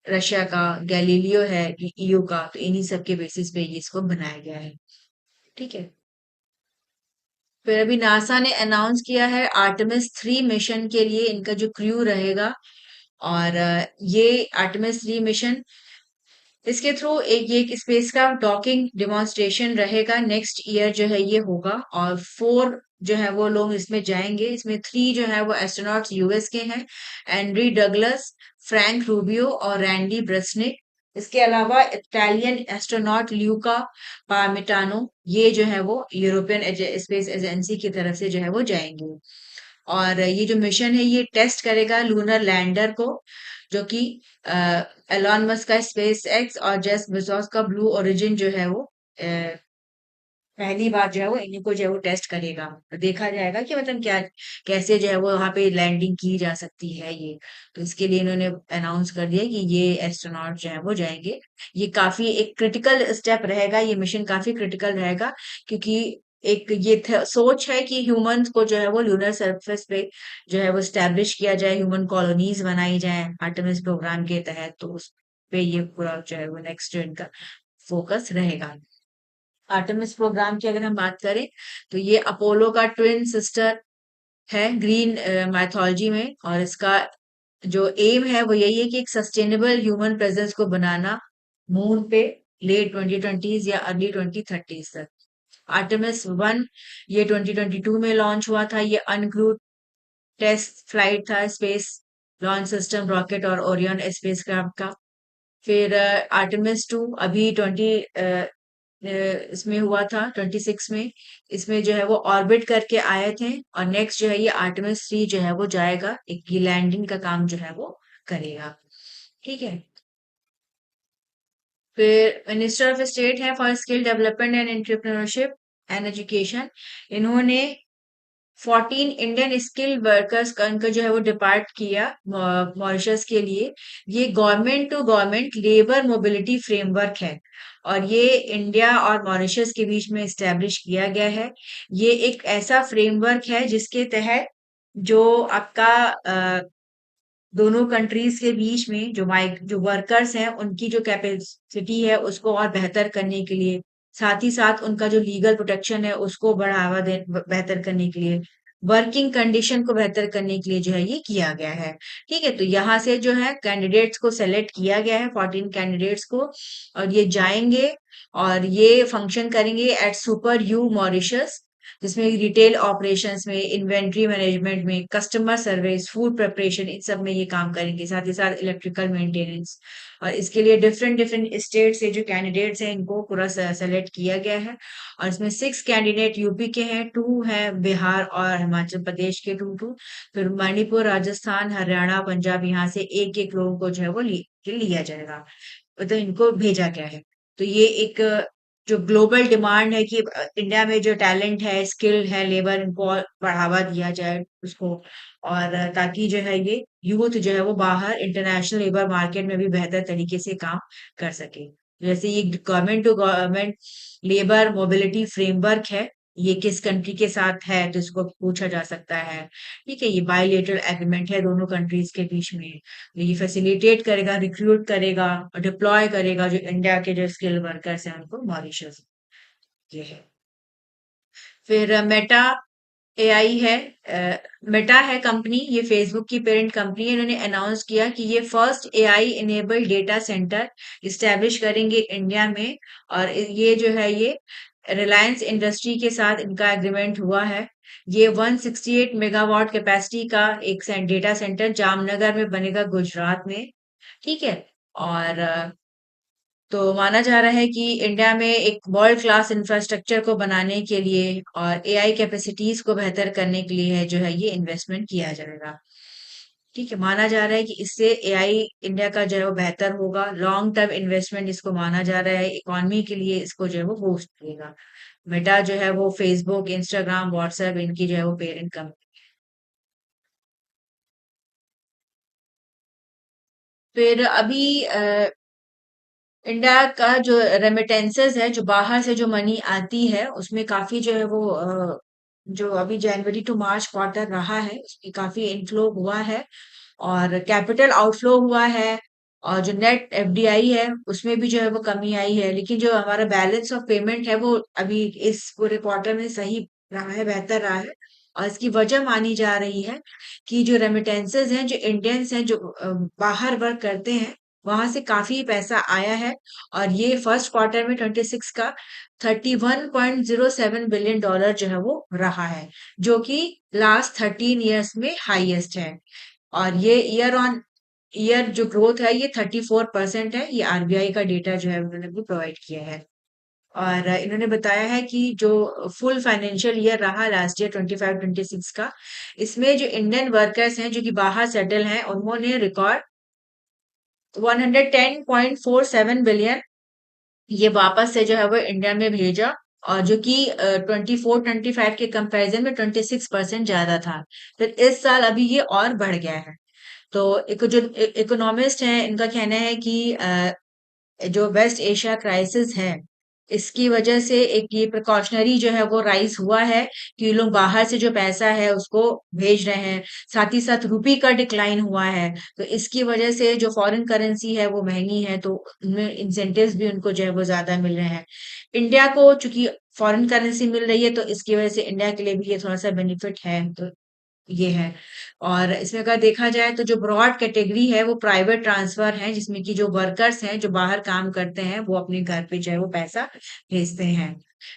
रशिया का गैलीलियो है, ईयू का, तो इन्हीं सब के बेसिस पे ये इसको बनाया गया है। ठीक है। फिर अभी नासा ने अनाउंस किया है आर्टेमिस 3 मिशन के लिए इनका जो क्रू रहेगा। और ये आर्टेमिस 3 मिशन, इसके थ्रू एक स्पेसक्राफ्ट डॉकिंग डेमोन्स्ट्रेशन रहेगा, नेक्स्ट ईयर जो है ये होगा। और 4 जो है वो लोग इसमें जाएंगे, इसमें 3 जो है वो एस्ट्रोनॉट्स यूएस के हैं, एंड्री डगलस, फ्रैंक रूबियो और रैंडी ब्रेसनिक। इसके अलावा इटालियन एस्ट्रोनॉट ल्यूका पामिटानो, ये जो है वो यूरोपियन स्पेस एजेंसी की तरफ से जो है वो जाएंगे। और ये जो मिशन है ये टेस्ट करेगा लूनर लैंडर को, जो कि एलॉन मस्क का स्पेस एक्स और जेफ बेजोस का ब्लू ओरिजिन जो है वो पहली बार जो है वो इन्हीं को जो है वो टेस्ट करेगा। तो देखा जाएगा कि मतलब क्या कैसे जो है वो वहां पे लैंडिंग की जा सकती है ये। तो इसके लिए इन्होंने अनाउंस कर दिया कि ये एस्ट्रोनॉट जो है वो जाएंगे। ये काफी एक क्रिटिकल स्टेप रहेगा, ये मिशन काफी क्रिटिकल रहेगा, क्योंकि एक ये सोच है कि ह्यूमंस को जो है वो लूनर सरफेस पे जो है वो स्टैब्लिश किया जाए, ह्यूमन कॉलोनीज बनाई जाए आर्टेमिस प्रोग्राम के तहत। तो उस पे ये पूरा जो है वो नेक्स्ट जो इनका फोकस रहेगा। आर्टेमिस प्रोग्राम की अगर हम बात करें तो ये अपोलो का ट्विन सिस्टर है ग्रीन माइथोलॉजी में, और इसका जो एम है वो यही है कि एक सस्टेनेबल ह्यूमन प्रेजेंस को बनाना मून पे लेट 2020s या अर्ली 2030s तक। आर्टेमिस 1 ये 2022 में लॉन्च हुआ था। ये अनक्रूड टेस्ट फ्लाइट था स्पेस लॉन्च सिस्टम रॉकेट और ओरियन स्पेसक्राफ्ट का। फिर आर्टेमिस 2 अभी इसमें हुआ था 26 में। इसमें जो है वो ऑर्बिट करके आए थे, और नेक्स्ट जो है ये आर्टेमिस 3 जो है वो जाएगा, एक ये लैंडिंग का काम जो है वो करेगा। ठीक है। फिर मिनिस्टर ऑफ स्टेट है for skill development and entrepreneurship and education. इन्होंने 14 इंडियन स्किल वर्कर्स का इनका जो है वो डिपार्ट किया मॉरिशस के लिए। ये government to government labour mobility framework है, और ये इंडिया और मॉरिशस के बीच में इस्टेब्लिश किया गया है। ये एक ऐसा फ्रेमवर्क है जिसके तहत जो आपका दोनों कंट्रीज के बीच में जो वर्कर्स हैं उनकी जो कैपेसिटी है उसको और बेहतर करने के लिए, साथ ही साथ उनका जो लीगल प्रोटेक्शन है उसको बेहतर करने के लिए, वर्किंग कंडीशन को बेहतर करने के लिए जो है ये किया गया है। ठीक है, तो यहाँ से जो है कैंडिडेट्स को सेलेक्ट किया गया है, 14 कैंडिडेट्स को, और ये जाएंगे और ये फंक्शन करेंगे एट सुपर यू मॉरिशस, जिसमें रिटेल ऑपरेशंस में, इन्वेंट्री मैनेजमेंट में, कस्टमर सर्विस, फूड प्रिपरेशन, इन सब में ये काम करेंगे, साथ ही साथ इलेक्ट्रिकल मेंटेनेंस। और इसके लिए डिफरेंट डिफरेंट स्टेट से जो कैंडिडेट्स हैं इनको पूरा सेलेक्ट किया गया है। और इसमें 6 कैंडिडेट यूपी के हैं, 2 हैं बिहार और हिमाचल प्रदेश के, 2 फिर मणिपुर, राजस्थान, हरियाणा, पंजाब, यहाँ से एक एक लोगों को जो है वो लिया जाएगा, तो इनको भेजा गया है। तो ये एक जो ग्लोबल डिमांड है कि इंडिया में जो टैलेंट है, स्किल है, लेबर, इनको और बढ़ावा दिया जाए उसको, और ताकि जो है ये यूथ जो है वो बाहर इंटरनेशनल लेबर मार्केट में भी बेहतर तरीके से काम कर सके। जैसे ये government to government labour mobility framework है, ये किस कंट्री के साथ है तो इसको पूछा जा सकता है। ठीक है, ये बायलेटरल एग्रीमेंट है दोनों कंट्रीज के बीच में। ये फैसिलिटेट करेगा, रिक्रूट करेगा और डिप्लॉय करेगा जो इंडिया के जो स्किल वर्कर्स हैं उनको मॉरिशस। ये है। फिर मेटा एआई है। मेटा है कंपनी, ये फेसबुक की पेरेंट कंपनी है। इन्होंने अनाउंस किया कि ये first AI enabled data centre establish करेंगे इंडिया में, और ये जो है ये रिलायंस इंडस्ट्री के साथ इनका एग्रीमेंट हुआ है। ये 168 मेगावाट कैपेसिटी का एक डेटा सेंटर जामनगर में बनेगा, गुजरात में। ठीक है। और तो माना जा रहा है कि इंडिया में एक वर्ल्ड क्लास इंफ्रास्ट्रक्चर को बनाने के लिए और एआई कैपेसिटीज को बेहतर करने के लिए है जो है ये इन्वेस्टमेंट किया जाएगा। ठीक है, माना जा रहा है कि इससे एआई इंडिया का जो है वो बेहतर होगा, लॉन्ग टर्म इन्वेस्टमेंट इसको माना जा रहा है, इकोनॉमी के लिए इसको जो है वो बूस्ट देगा। मेटा जो है वो फेसबुक, इंस्टाग्राम, व्हाट्सएप इनकी जो है वो पेरेंट कंपनी। फिर अभी इंडिया का जो रेमिटेंसेस है, जो बाहर से जो मनी आती है उसमें काफी जो है वो जो अभी जनवरी टू मार्च क्वार्टर रहा है उसमें काफी इनफ्लो हुआ है, और कैपिटल आउटफ्लो हुआ है, और जो नेट एफडीआई है उसमें भी जो है वो कमी आई है। लेकिन जो हमारा बैलेंस ऑफ पेमेंट है वो अभी इस पूरे क्वार्टर में सही रहा है, बेहतर रहा है। और इसकी वजह मानी जा रही है कि जो रेमिटेंसेस हैं, जो इंडियंस हैं जो बाहर वर्क करते हैं, वहां से काफी पैसा आया है। और ये फर्स्ट क्वार्टर में 26 का $31.07 बिलियन जो है वो रहा है, जो कि लास्ट 13 ईयर्स में हाईएस्ट है। और ये ईयर ऑन ईयर जो ग्रोथ है ये 34% है। ये आरबीआई का डेटा जो है उन्होंने भी प्रोवाइड किया है। और इन्होंने बताया है कि जो फुल फाइनेंशियल ईयर रहा लास्ट ईयर 25-26 का, इसमें जो इंडियन वर्कर्स हैं जो कि बाहर सेटल हैं उन्होंने रिकॉर्ड 110.47 बिलियन ये वापस से जो है वो इंडिया में भेजा, और जो कि 24-25 के कंपैरिजन में 26% ज्यादा था। फिर इस साल अभी ये और बढ़ गया है। तो जो इकोनॉमिस्ट हैं इनका कहना है कि जो वेस्ट एशिया क्राइसिस है इसकी वजह से एक ये प्रिकॉशनरी जो है वो राइज हुआ है कि ये लोग बाहर से जो पैसा है उसको भेज रहे हैं। साथ ही साथ रुपी का डिक्लाइन हुआ है, तो इसकी वजह से जो फॉरेन करेंसी है वो महंगी है, तो उनमें इंसेंटिव्स भी उनको जो है वो ज्यादा मिल रहे हैं। इंडिया को चूंकि फॉरेन करेंसी मिल रही है, तो इसकी वजह से इंडिया के लिए भी ये थोड़ा सा बेनिफिट है, तो ये है। और इसमें अगर देखा जाए तो जो ब्रॉड कैटेगरी है वो प्राइवेट ट्रांसफर है, जिसमें कि जो वर्कर्स हैं जो बाहर काम करते हैं वो अपने घर पे जो है वो पैसा भेजते हैं।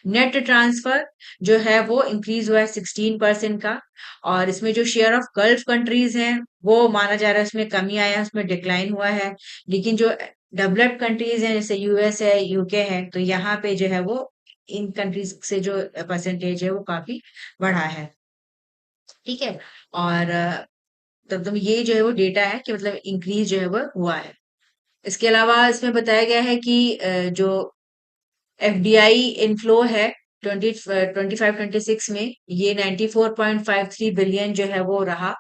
नेट ट्रांसफर जो है वो इंक्रीज हुआ है 16% का। और इसमें जो शेयर ऑफ गल्फ कंट्रीज हैं वो माना जा रहा है उसमें कमी आया है, उसमें डिक्लाइन हुआ है। लेकिन जो डेवलप्ड कंट्रीज हैं जैसे यूएस है, यूके है, तो यहाँ पे जो है वो इन कंट्रीज से जो परसेंटेज है वो काफी बढ़ा है। ठीक है। और तब ये जो है वो डेटा है कि मतलब इंक्रीज जो है वो हुआ है। इसके अलावा इसमें बताया गया है कि जो एफडीआई इनफ्लो है 2025-26 में ये 94.53 बिलियन जो है वो रहा।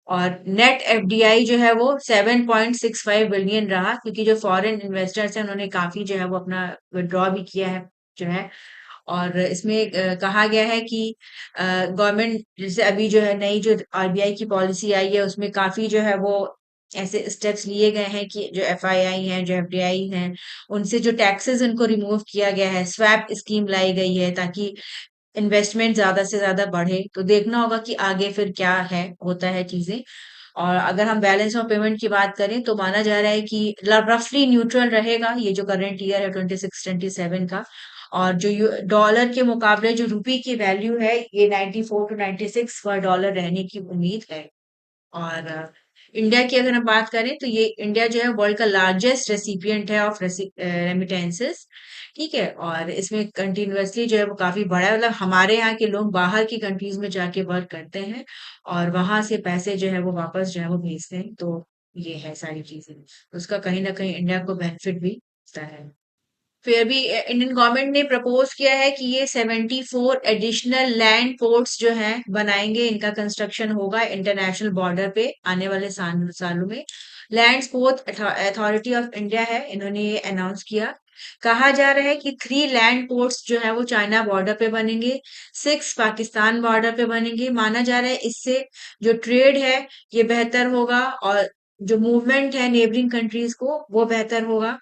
और नेट एफडीआई जो है वो 7.65 बिलियन रहा, क्योंकि जो फॉरेन इन्वेस्टर्स हैं उन्होंने काफी जो है वो अपना विड्रॉ भी किया है जो है। और इसमें कहा गया है कि गवर्नमेंट जैसे अभी जो है नई जो आरबीआई की पॉलिसी आई है उसमें काफी जो है वो ऐसे स्टेप्स लिए गए हैं कि जो एफआईआई हैं जो एफडीआई हैं उनसे जो टैक्सेस उनको रिमूव किया गया है, स्वैप स्कीम लाई गई है ताकि इन्वेस्टमेंट ज्यादा से ज्यादा बढ़े। तो देखना होगा कि आगे फिर क्या है होता है चीजें। और अगर हम बैलेंस ऑफ पेमेंट की बात करें तो माना जा रहा है कि रफली न्यूट्रल रहेगा ये जो करंट ईयर है 26-27 का। और जो डॉलर के मुकाबले जो रुपी की वैल्यू है ये 94 to 96 पर डॉलर रहने की उम्मीद है। और इंडिया की अगर हम बात करें तो ये इंडिया जो है वर्ल्ड का लार्जेस्ट रेसिपिएंट है ऑफ रेमिटेंसेस। ठीक है। और इसमें कंटिन्यूअसली जो है वो काफी बड़ा है, मतलब हमारे यहाँ के लोग बाहर की कंट्रीज में जाके वर्क करते हैं और वहां से पैसे जो है वो वापस जो है वो भेजते हैं, तो ये है सारी चीजें। उसका कहीं ना कहीं इंडिया को बेनिफिट भी होता है। फिर भी इंडियन गवर्नमेंट ने प्रपोज किया है कि ये 74 एडिशनल लैंड पोर्ट्स जो हैं बनाएंगे, इनका कंस्ट्रक्शन होगा इंटरनेशनल बॉर्डर पे आने वाले सालों में। Land port authority of India है, इन्होंने ये अनाउंस किया। कहा जा रहा है कि 3 लैंड पोर्ट्स जो है वो चाइना बॉर्डर पे बनेंगे, 6 पाकिस्तान बॉर्डर पे बनेंगे। माना जा रहा है इससे जो ट्रेड है ये बेहतर होगा और जो मूवमेंट है नेबरिंग कंट्रीज को वो बेहतर होगा।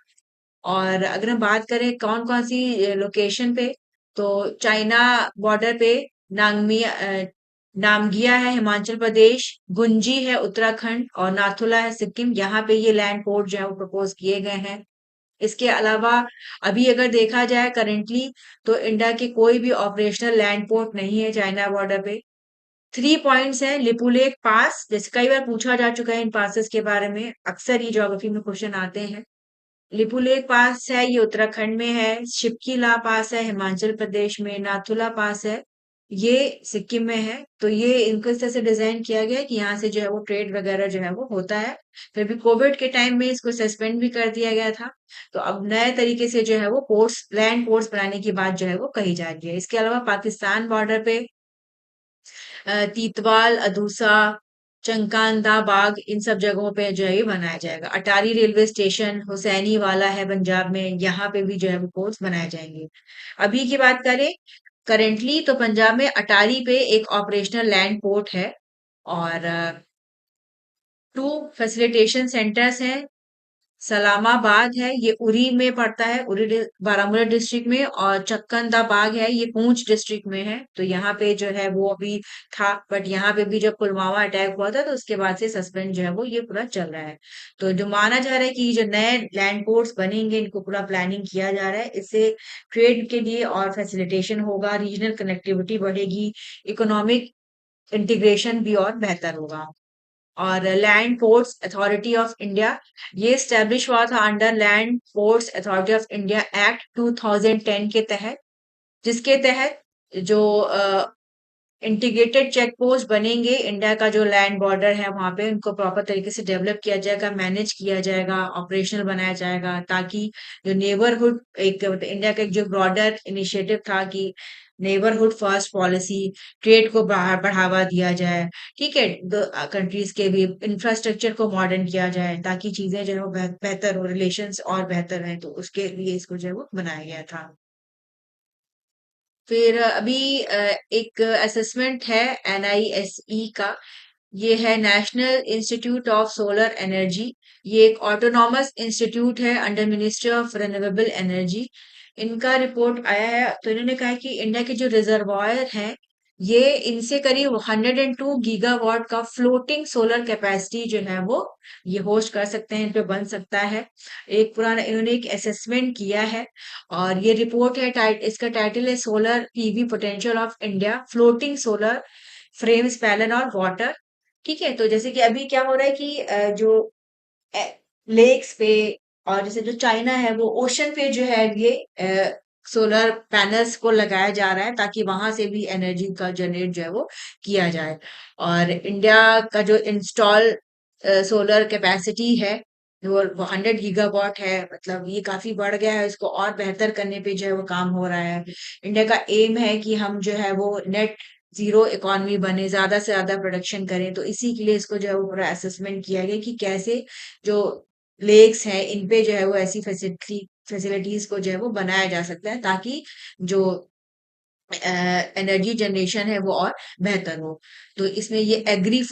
और अगर हम बात करें कौन कौन सी लोकेशन पे, तो चाइना बॉर्डर पे नामगिया है हिमाचल प्रदेश, गुंजी है उत्तराखंड और नाथुला है सिक्किम। यहाँ पे ये लैंड पोर्ट जो है वो प्रपोज किए गए हैं। इसके अलावा अभी अगर देखा जाए करेंटली तो इंडिया के कोई भी ऑपरेशनल लैंड पोर्ट नहीं है चाइना बॉर्डर पे। 3 पॉइंट्स हैं लिपुलेक पास, जैसे कई बार पूछा जा चुका है इन पासेस के बारे में, अक्सर ये ज्योग्राफी में क्वेश्चन आते हैं। लिपुलेख पास है ये उत्तराखंड में है, शिप्कीला पास है हिमाचल प्रदेश में, नाथुला पास है ये सिक्किम में है। तो ये इनको इस तरह से डिजाइन किया गया है कि यहाँ से जो है वो ट्रेड वगैरह जो है वो होता है। फिर भी कोविड के टाइम में इसको सस्पेंड भी कर दिया गया था, तो अब नए तरीके से जो है वो पोर्ट्स लैंड पोर्ट्स बनाने की बात जो है वो कही जा रही है। इसके अलावा पाकिस्तान बॉर्डर पे तीतवाल, अदूसा, चंकांदा बाग, इन सब जगहों पे जो है ये बनाया जाएगा। अटारी रेलवे स्टेशन हुसैनी वाला है पंजाब में, यहाँ पे भी जो है वो पोर्ट्स बनाए जाएंगे। अभी की बात करें करेंटली तो पंजाब में अटारी पे एक ऑपरेशनल लैंड पोर्ट है। और 2 फैसिलिटेशन सेंटर्स हैं। सलामाबाद है ये उरी में पड़ता है, बारामूला डिस्ट्रिक्ट में, और चक्कंदा बाग है ये पूंछ डिस्ट्रिक्ट में है। तो यहाँ पे जो है वो अभी था, बट यहाँ पे भी जब पुलवामा अटैक हुआ था तो उसके बाद से सस्पेंड जो है वो ये पूरा चल रहा है। तो जो माना जा रहा है कि जो नए लैंड पोर्ट्स बनेंगे इनको पूरा प्लानिंग किया जा रहा है, इससे ट्रेड के लिए और फैसिलिटेशन होगा, रीजनल कनेक्टिविटी बढ़ेगी, इकोनॉमिक इंटीग्रेशन भी और बेहतर होगा। और land ports authority of India ये स्टैब्लिश हुआ था under land ports authority of India act 2010 के तहत, जिसके तहत जो इंटीग्रेटेड चेक पोस्ट बनेंगे इंडिया का जो लैंड बॉर्डर है वहां पे उनको प्रॉपर तरीके से डेवलप किया जाएगा, मैनेज किया जाएगा, ऑपरेशनल बनाया जाएगा, ताकि जो नेबरहुड एक मतलब इंडिया का एक जो ब्रॉडर इनिशिएटिव था कि नेबरहुड फर्स्ट पॉलिसी, ट्रेड को बढ़ावा दिया जाए। ठीक है। कंट्रीज के भी इंफ्रास्ट्रक्चर को मॉडर्न किया जाए ताकि चीजें जो है वो बेहतर हो, रिलेशंस और बेहतर रहे, तो उसके लिए इसको जो है वो बनाया गया था। फिर अभी एक असेसमेंट है NISE का। ये है national institute of solar energy. ये एक ऑटोनॉमस इंस्टीट्यूट है under ministry of renewable energy. इनका रिपोर्ट आया है, तो इन्होंने कहा कि इंडिया के जो रिजर्वायर हैं, ये इनसे करीब 102 गीगावाट का फ्लोटिंग सोलर कैपेसिटी जो है वो ये होस्ट कर सकते हैं, इन पे बन सकता है। एक पुराना इन्होंने एक असेसमेंट किया है, और ये रिपोर्ट है, इसका टाइटल है solar PV potential of India, floating solar frames, panel और वाटर। ठीक है, तो जैसे कि अभी क्या हो रहा है कि जो लेक्स पे, और जैसे जो चाइना है वो ओशन पे जो है ये सोलर पैनल्स को लगाया जा रहा है, ताकि वहां से भी एनर्जी का जनरेट जो है वो किया जाए। और इंडिया का जो इंस्टॉल सोलर कैपेसिटी है वो 100 गीगावाट है, मतलब ये काफी बढ़ गया है। इसको और बेहतर करने पे जो है वो काम हो रहा है। इंडिया का एम है कि हम जो है वो नेट जीरो इकोनॉमी बने, ज्यादा से ज्यादा प्रोडक्शन करें। तो इसी के लिए इसको जो है वो पूरा असेसमेंट किया गया कि कैसे जो लेक्स हैं इन पे जो है वो ऐसी फैसिलिटीज को जो है वो बनाया जा सकता है, ताकि जो एनर्जी जनरेशन है वो और बेहतर हो। तो इसमें ये एग्री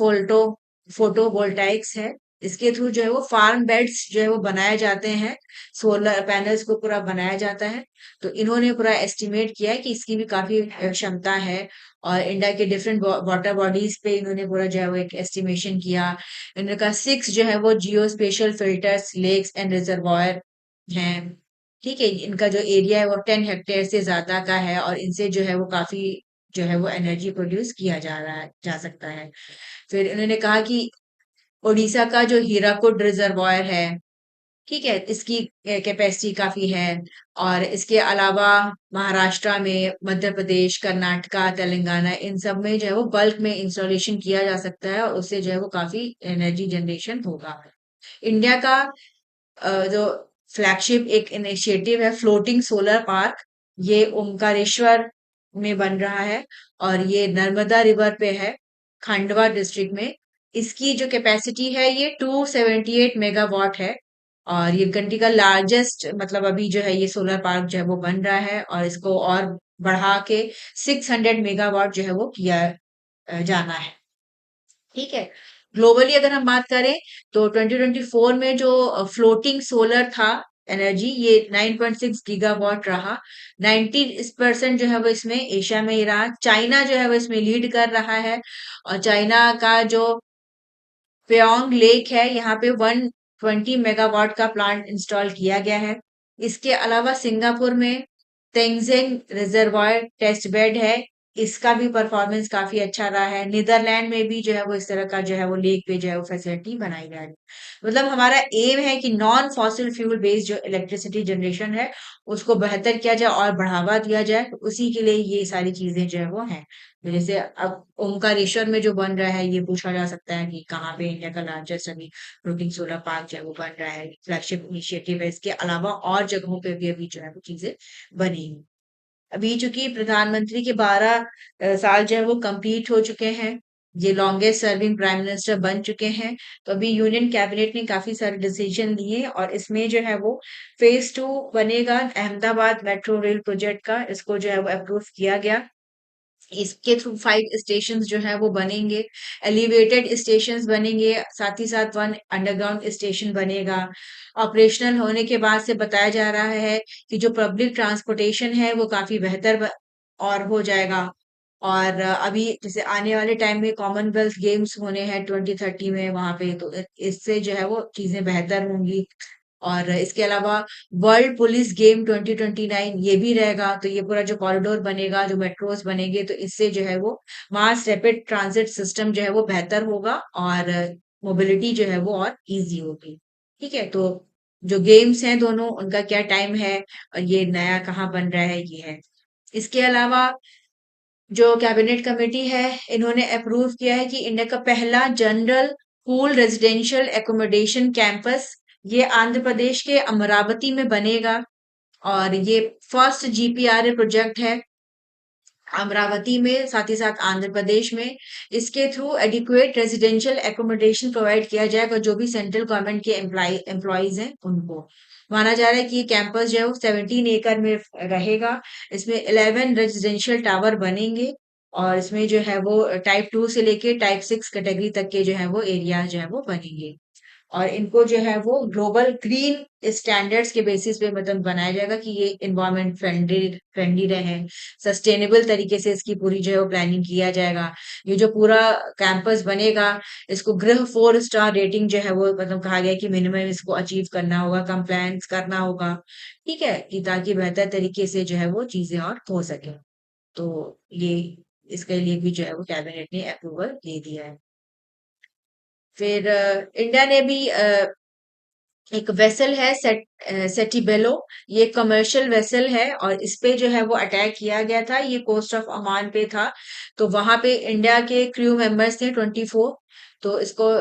फोटोवोल्टाइक्स है। इसके थ्रू जो है वो फार्म बेड्स जो है वो बनाए जाते हैं, सोलर पैनल्स को पूरा बनाया जाता है। तो इन्होंने पूरा एस्टिमेट किया है कि इसकी भी काफी क्षमता है। और इंडिया के डिफरेंट वाटर बॉडीज पे इन्होंने पूरा जो है वो एक एस्टिमेशन किया। इन्होंने कहा 6 जो है वो जियो special filters, lakes and reservoir हैं। ठीक है, इनका जो एरिया है वो 10 हेक्टेयर से ज्यादा का है, और इनसे जो है वो काफी जो है वो एनर्जी प्रोड्यूस किया जा सकता है। फिर इन्होंने कहा कि उड़ीसा का जो हीराकुड रिजर्वायर है, ठीक है, इसकी कैपेसिटी काफी है। और इसके अलावा महाराष्ट्र में, मध्य प्रदेश, कर्नाटका, तेलंगाना, इन सब में जो है वो बल्क में इंस्टॉलेशन किया जा सकता है, और उससे जो है वो काफी एनर्जी जनरेशन होगा। इंडिया का जो फ्लैगशिप एक इनिशिएटिव है फ्लोटिंग सोलर पार्क, ये ओमकारेश्वर में बन रहा है, और ये नर्मदा रिवर पे है, खंडवा डिस्ट्रिक्ट में। इसकी जो कैपेसिटी है ये 278 मेगावाट है, और ये कंट्री का लार्जेस्ट, मतलब अभी जो है ये सोलर पार्क जो है वो बन रहा है, और इसको और बढ़ा के 600 मेगावाट जो है वो किया जाना है। ठीक है, ग्लोबली अगर हम बात करें तो 2024 में जो फ्लोटिंग सोलर था एनर्जी, ये 9.6 गीगावाट रहा। 90% जो है वो इसमें एशिया में ही रहा। चाइना जो है वो इसमें लीड कर रहा है, और चाइना का जो प्योंग लेक है, यहाँ पे 120 मेगावाट का प्लांट इंस्टॉल किया गया है। इसके अलावा सिंगापुर में तेंगजेंग रिजर्वायर टेस्ट बेड है, इसका भी परफॉर्मेंस काफी अच्छा रहा है। नीदरलैंड में भी जो है वो इस तरह का जो है वो लेक पे जो है वो फैसिलिटी बनाई जा रही है। मतलब हमारा एम है कि नॉन फॉसिल फ्यूल बेस्ड जो इलेक्ट्रिसिटी जनरेशन है उसको बेहतर किया जाए और बढ़ावा दिया जाए। तो उसी के लिए ये सारी चीजें जो है वो हैं। तो जैसे अब ओमकारेश्वर में जो बन रहा है, ये पूछा जा सकता है कि कहाँ पे इंडिया का लार्जेस्ट अभी फ्लोटिंग सोलर पार्क जो है वो बन रहा है, फ्लैगशिप इनिशिएटिव है। इसके अलावा और जगहों पे भी अभी जो है वो चीजें बनेंगी। अभी चूंकि प्रधानमंत्री के 12 साल जो है वो कंप्लीट हो चुके हैं, ये लॉन्गेस्ट सर्विंग प्राइम मिनिस्टर बन चुके हैं। तो अभी यूनियन कैबिनेट ने काफी सारे डिसीजन लिए, और इसमें जो है वो फेज 2 बनेगा अहमदाबाद मेट्रो रेल प्रोजेक्ट का, इसको जो है वो अप्रूव किया गया। इसके थ्रू 5 स्टेशन जो है वो बनेंगे, एलिवेटेड स्टेशन बनेंगे, साथ ही साथ 1 अंडरग्राउंड स्टेशन बनेगा। ऑपरेशनल होने के बाद से बताया जा रहा है कि जो पब्लिक ट्रांसपोर्टेशन है वो काफी बेहतर और हो जाएगा। और अभी जैसे आने वाले टाइम में कॉमनवेल्थ गेम्स होने हैं 2030 में वहां पे, तो इससे जो है वो चीजें बेहतर होंगी। और इसके अलावा वर्ल्ड पुलिस गेम 2029 ये भी रहेगा। तो ये पूरा जो कॉरिडोर बनेगा, जो मेट्रोस बनेंगे, तो इससे जो है वो मास रैपिड ट्रांजिट सिस्टम जो है वो बेहतर होगा, और मोबिलिटी जो है वो और इजी होगी। ठीक है, तो जो गेम्स हैं दोनों, उनका क्या टाइम है और ये नया कहाँ बन रहा है, ये है। इसके अलावा जो कैबिनेट कमेटी है, इन्होंने अप्रूव किया है कि इंडिया का पहला general pool residential accommodation campus, ये आंध्र प्रदेश के अमरावती में बनेगा। और ये फर्स्ट GPRA प्रोजेक्ट है अमरावती में, साथ ही साथ आंध्र प्रदेश में। इसके through adequate residential accommodation provide किया जाएगा जो भी सेंट्रल गवर्नमेंट के एम्प्लॉइज हैं उनको। माना जा रहा है कि ये कैंपस जो है वो 17 एकड़ में रहेगा। इसमें 11 रेजिडेंशियल टावर बनेंगे और इसमें जो है वो टाइप 2 से लेके टाइप 6 कैटेगरी तक के जो है वो एरिया जो है वो बनेंगे। और इनको जो है वो ग्लोबल ग्रीन स्टैंडर्ड्स के बेसिस पे मतलब बनाया जाएगा कि ये इन्वायरमेंट फ्रेंडली फ्रेंडली रहे, सस्टेनेबल तरीके से इसकी पूरी जो है वो प्लानिंग किया जाएगा। ये जो पूरा कैंपस बनेगा, इसको गृह 4 स्टार रेटिंग जो है वो मतलब कहा गया है कि मिनिमम इसको अचीव करना होगा, कंप्लायंस करना होगा, ठीक है, कि ताकि बेहतर तरीके से जो है वो चीजें और हो सके। तो ये इसके लिए भी जो है वो कैबिनेट ने अप्रूवल दे दिया है। फिर इंडिया ने भी एक वेसल है सेटिबेलो। ये कमर्शियल वेसल है और इस पे जो है वो अटैक किया गया था। ये कोस्ट ऑफ ओमान पे था। तो वहां पे इंडिया के क्रू मेंबर्स थे 24। तो इसको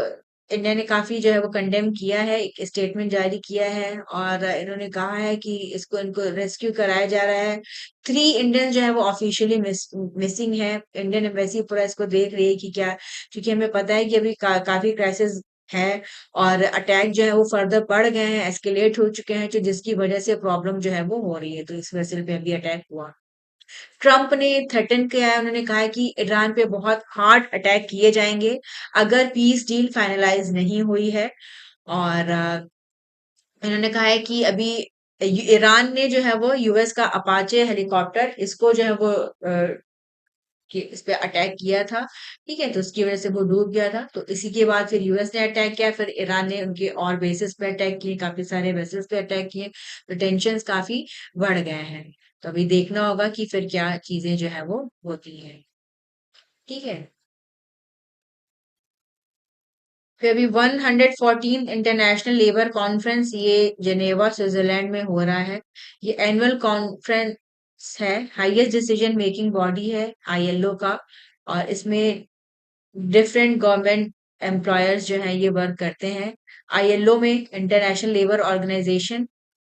इंडिया ने काफी जो है वो कंडेम किया है, एक स्टेटमेंट जारी किया है और इन्होंने कहा है कि इसको इनको रेस्क्यू कराया जा रहा है। 3 इंडियन जो है वो ऑफिशियली मिसिंग है। इंडियन एम्बेसी पूरा इसको देख रही है कि क्या, क्योंकि हमें पता है कि अभी काफी क्राइसिस है और अटैक जो है वो फर्दर बढ़ गए हैं, एस्केलेट हो चुके हैं, तो जिसकी वजह से प्रॉब्लम जो है वो हो रही है। तो इस वेसल पे अभी अटैक हुआ। ट्रंप ने थ्रेटन किया है, उन्होंने कहा है कि ईरान पे बहुत हार्ड अटैक किए जाएंगे अगर पीस डील फाइनलाइज नहीं हुई है। और इन्होंने कहा है कि अभी ईरान ने जो है वो यूएस का अपाचे हेलीकॉप्टर इसको जो है वो कि इस पे अटैक किया था, ठीक है, तो उसकी वजह से वो डूब गया था। तो इसी के बाद फिर यूएस ने अटैक किया, फिर ईरान ने उनके और बेसिस पे अटैक किए, काफी सारे वेसल्स पे अटैक किए। तो टेंशन्स काफी बढ़ गए हैं। तो अभी देखना होगा कि फिर क्या चीजें जो है वो होती हैं, ठीक है। फिर अभी 114 इंटरनेशनल लेबर कॉन्फ्रेंस ये जेनेवा स्विट्जरलैंड में हो रहा है। ये एनुअल कॉन्फ्रेंस है, हाईएस्ट डिसीजन मेकिंग बॉडी है आईएलओ का। और इसमें डिफरेंट गवर्नमेंट एम्प्लॉयर्स जो हैं ये वर्क करते हैं। आईएलओ में इंटरनेशनल लेबर ऑर्गेनाइजेशन,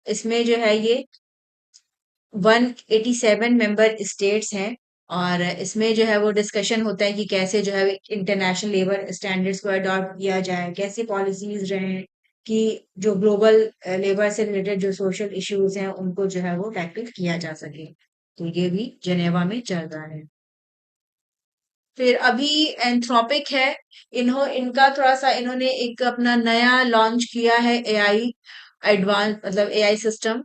इसमें जो है ये 187 मेंबर स्टेट्स हैं। और इसमें जो है वो डिस्कशन होता है कि कैसे जो है इंटरनेशनल लेबर स्टैंडर्ड्स को अडॉप्ट किया जाए, कैसे पॉलिसीज रहे कि जो ग्लोबल लेबर से रिलेटेड जो सोशल इश्यूज हैं उनको जो है वो टैकल किया जा सके। तो ये भी जेनेवा में चल रहा है। फिर अभी एंथ्रोपिक है। इनका थोड़ा सा इन्होंने एक अपना नया लॉन्च किया है एआई, एडवांस मतलब एआई सिस्टम।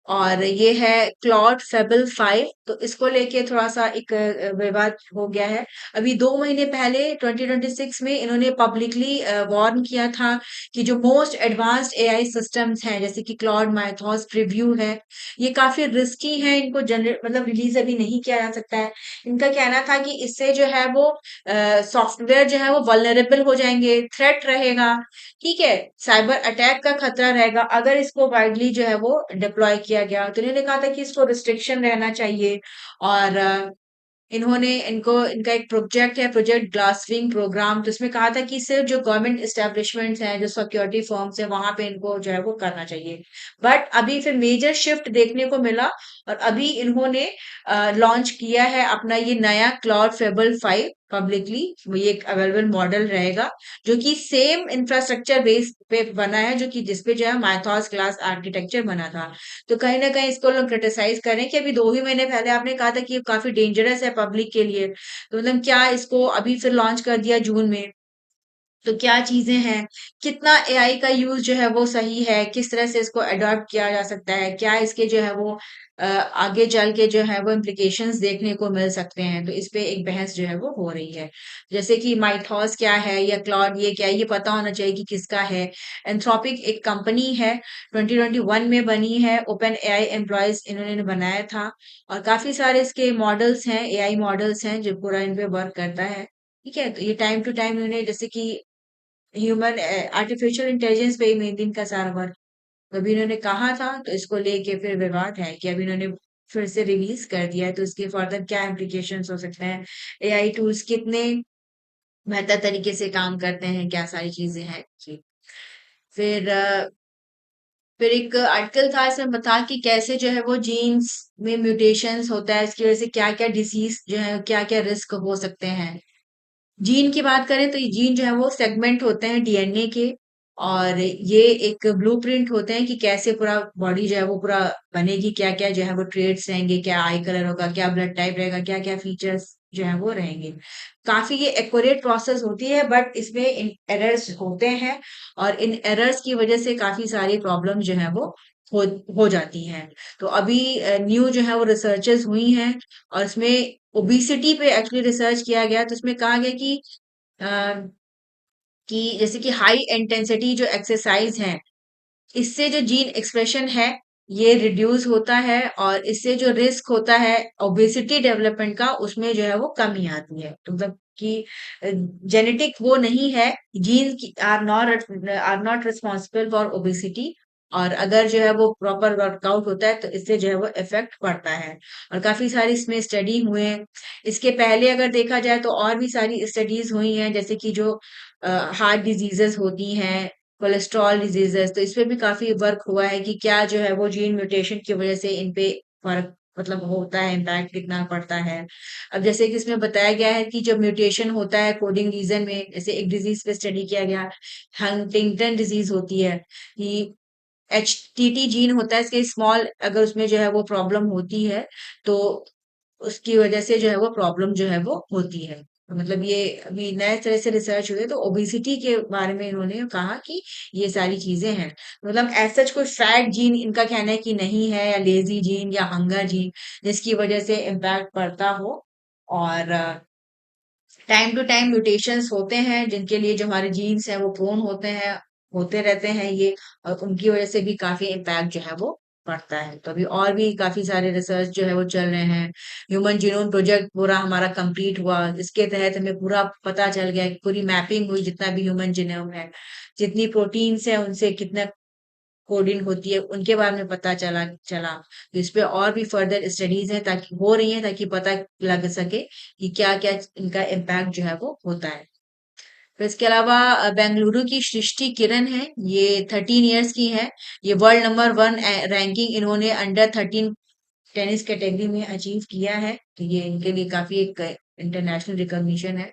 और ये है क्लॉड फेबल 5। तो इसको लेके थोड़ा सा एक विवाद हो गया है। अभी 2 महीने पहले 2026 में इन्होंने पब्लिकली वार्न किया था कि जो मोस्ट एडवांस्ड एआई सिस्टम्स हैं जैसे कि क्लॉड माइथॉस प्रीव्यू है, ये काफी रिस्की है, इनको जनरेट मतलब रिलीज अभी नहीं किया जा सकता है। इनका कहना था कि इससे जो है वो सॉफ्टवेयर जो है वो वल्नरेबल हो जाएंगे, थ्रेट रहेगा, ठीक है, साइबर अटैक का खतरा रहेगा अगर इसको वाइडली जो है वो डिप्लॉय किया गया। तो इन्होंने कहा था कि इसको रिस्ट्रिक्शन रहना चाहिए। और इन्होंने इनको इनका एक प्रोजेक्ट है, प्रोजेक्ट ग्लासविंग प्रोग्राम। तो इसमें कहा था कि सिर्फ जो गवर्नमेंट एस्टेब्लिशमेंट्स हैं, जो सिक्योरिटी फर्म्स हैं, वहां पे इनको जो है वो करना चाहिए। बट अभी फिर मेजर शिफ्ट देखने को मिला और अभी इन्होंने लॉन्च किया है अपना ये नया क्लाउड फेबल 5 पब्लिकली। ये एक अवेलेबल मॉडल रहेगा जो कि सेम इंफ्रास्ट्रक्चर बेस पे बना है, जो कि जिसपे जो है माइथॉस क्लास आर्किटेक्चर बना था। तो कहीं ना कहीं इसको लोग क्रिटिसाइज करें कि अभी 2 ही महीने पहले आपने कहा था कि ये काफी डेंजरस है पब्लिक के लिए, तो मतलब क्या इसको अभी फिर लॉन्च कर दिया जून में। तो क्या चीजें हैं, कितना एआई का यूज जो है वो सही है, किस तरह से इसको अडॉप्ट किया जा सकता है, क्या इसके जो है वो आगे चल के जो है वो इम्प्लीकेशंस देखने को मिल सकते हैं। तो इस पे एक बहस जो है वो हो रही है। जैसे कि माइथॉस क्या है या क्लॉड ये क्या है, ये पता होना चाहिए कि किसका है। एंथ्रोपिक एक कंपनी है, 2021 में बनी है, ओपन एआई एम्प्लॉयज इन्होंने बनाया था। और काफी सारे इसके मॉडल्स हैं, एआई मॉडल्स हैं जो पूरा इन पे वर्क करता है, ठीक है। तो ये टाइम टू टाइम इन्होंने जैसे कि ह्यूमन आर्टिफिशियल इंटेलिजेंस पे ही मेन दिन का सारा वर्क अभी इन्होंने कहा था। तो इसको लेके फिर विवाद है कि अभी इन्होंने फिर से रिलीज कर दिया है, तो इसके फर्दर क्या इम्प्लीकेशंस हो सकते हैं, एआई टूल्स कितने बेहतर तरीके से काम करते हैं, क्या सारी चीजें हैं जी। फिर फिर एक आर्टिकल था, इसमें बता कि कैसे जो है वो जीन्स में म्यूटेशंस होता है, इसकी वजह से क्या क्या डिसीज जो है, क्या क्या रिस्क हो सकते हैं। जीन की बात करें तो ये जीन जो है वो सेगमेंट होते हैं डीएनए के, और ये एक ब्लूप्रिंट होते हैं कि कैसे पूरा बॉडी जो है वो पूरा बनेगी, क्या क्या जो है वो ट्रेड्स रहेंगे, क्या आई कलर होगा, क्या ब्लड टाइप रहेगा, क्या क्या फीचर्स जो है वो रहेंगे। काफी ये एक्यूरेट प्रोसेस होती है, बट इसमें एरर्स होते हैं, और इन एरर्स की वजह से काफी सारी प्रॉब्लम जो है वो हो हो जाती हैं। तो अभी न्यू जो है वो रिसर्चेस हुई हैं, और इसमें ओबिसिटी पे एक्चुअली रिसर्च किया गया, तो इसमें कहा गया अ, कि जैसे कि हाई इंटेंसिटी जो एक्सरसाइज है, इससे जो जीन एक्सप्रेशन है ये रिड्यूस होता है, और इससे जो रिस्क होता है ओबेसिटी डेवलपमेंट का, उसमें जो है वो कमी आती है। तो मतलब कि जेनेटिक वो नहीं है, gene are not responsible for obesity, और अगर जो है वो प्रॉपर वर्कआउट होता है तो इससे जो है वो इफेक्ट पड़ता है। और काफी सारी इसमें स्टडी हुए हैं। इसके पहले अगर देखा जाए तो और भी सारी स्टडीज हुई हैं, जैसे कि जो हार्ट डिजीजेस होती हैं, कोलेस्ट्रॉल डिजीजेस, तो इसपे भी काफी वर्क हुआ है कि क्या जो है वो जीन म्यूटेशन की वजह से इन पे फर्क मतलब होता है, इम्पैक्ट कितना पड़ता है। अब जैसे कि इसमें बताया गया है कि जब म्यूटेशन होता है कोडिंग रीजन में, जैसे एक डिजीज पे स्टडी किया गया, हंटिंगटन डिजीज होती है, कि एचटीटी जीन होता है, इसके स्मॉल अगर उसमें जो है वो प्रॉब्लम होती है, तो उसकी वजह से जो है वो प्रॉब्लम जो है वो होती है। तो मतलब ये अभी नए तरह से रिसर्च हुई है, तो ओबेसिटी के बारे में इन्होंने कहा कि ये सारी चीजें हैं। मतलब एज सच कोई फैट जीन इनका कहना है कि नहीं है, या लेजी जीन या हंगर जीन जिसकी वजह से इम्पैक्ट पड़ता हो। और टाइम टू टाइम म्यूटेशंस होते हैं जिनके लिए जो हमारे जीन्स हैं वो प्रोन होते हैं, होते रहते हैं ये, और उनकी वजह से भी काफी इम्पैक्ट जो है वो पड़ता है। तो अभी और भी काफी सारे रिसर्च जो है वो चल रहे हैं। ह्यूमन जीनोम प्रोजेक्ट पूरा हमारा कंप्लीट हुआ, जिसके तहत हमें पूरा पता चल गया कि पूरी मैपिंग हुई, जितना भी ह्यूमन जीनोम है, जितनी प्रोटीन्स है उनसे कितना कोडिंग होती है, उनके बारे में पता चला चला। तो इस पे और भी फर्दर स्टडीज है ताकि हो रही है, ताकि पता लग सके कि क्या क्या इनका इम्पैक्ट जो है वो होता है। फिर इसके अलावा बेंगलुरु की सृष्टि किरण है, ये 13 इयर्स की है। ये वर्ल्ड नंबर 1 रैंकिंग इन्होंने अंडर 13 टेनिस कैटेगरी में अचीव किया है, तो ये इनके लिए काफी एक इंटरनेशनल रिकॉग्निशन है।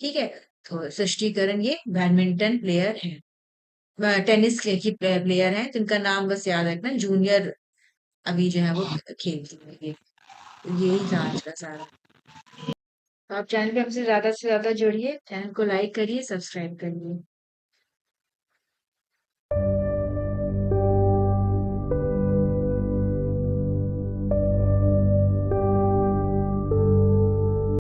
ठीक है। तो सृष्टि किरण ये बैडमिंटन प्लेयर है, टेनिस की प्लेयर है, तो इनका नाम बस याद रखना, जूनियर अभी जो है वो खेलती है ये। तो यही था आज का सारा। तो आप चैनल पे हमसे ज्यादा से ज्यादा जुड़िए, चैनल को लाइक करिए, सब्सक्राइब करिए।